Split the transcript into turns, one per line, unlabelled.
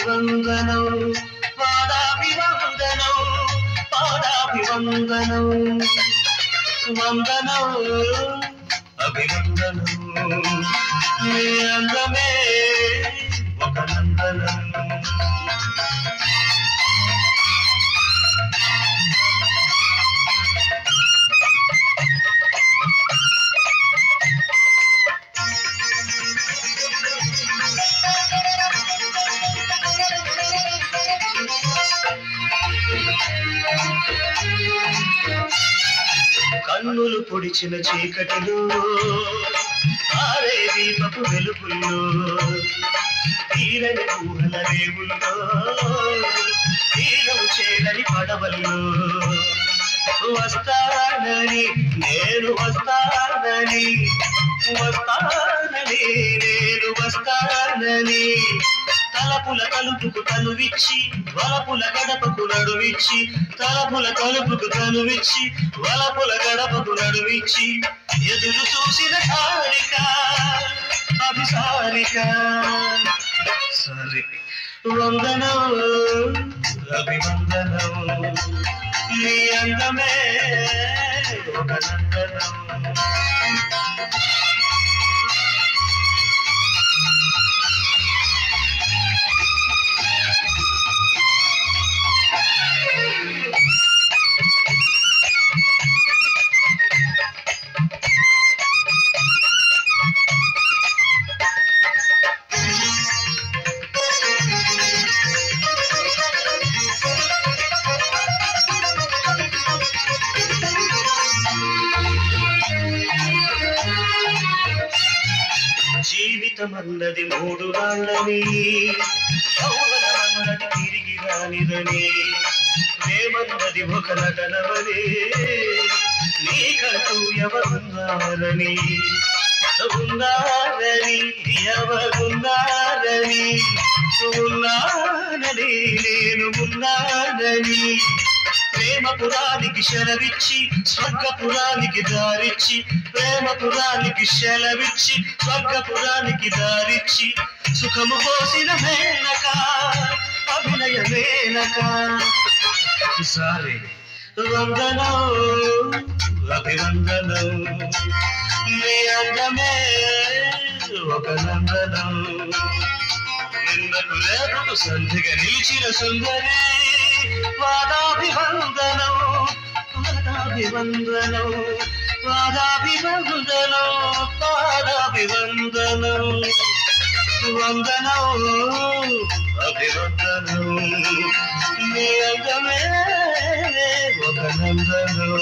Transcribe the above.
పాదాభివందనం పాదాభివందనం పాదాభివందనం వందనం అభినందనం నీ అందమే ఒక నందనం. కన్నులు పొడిచిన చీకటిలో ఆరే దీపపు వెలుగుల్లో తీరని ఊహల రేవుల్లో తీరం చేరని పడవల్లో వస్తానని నేను వస్తానని వస్తానని నేను వస్తానని తలపుల కలుపుకు తనువిచ్చి వలపుల గడపకు నడువిచ్చి తలపుల కలుపుకు తనువిచ్చి వలపుల గడపకు నడువిచ్చి ఎదురు చూసిన సారిక అభిసారిక సరే వందనం అభివందనం నీ అందమే ఒక నందనం. జీవితమన్నది మూడు రాళ్ళని యౌవనమన్నది తిరిగి రానిదని ప్రేమన్నది ఒక నటనవని నీకంటూ ఎవరున్నారని ఉన్నారని ఎవరున్నారని ఉన్నానని నేను ఉన్నానని ప్రేమపురానికి శలవిచ్చి స్వర్గపురానికి దారిచ్చి ప్రేమపురానికి శలవిచ్చి స్వర్గపురానికి దారిచ్చి సుఖము పోసిన మేనక అభినయ మేనక సారీ వందనం అభివందనం నీ అందమే ఒక నందనం నిన్నకు రేపకు సంధిగా నిలిచిన సుందరి పాదాభివందనం పాదాభివందనం పాదాభివందనం పాదాభివందనం వందనం అభివందనం నీ అందమే ఒక నందనం.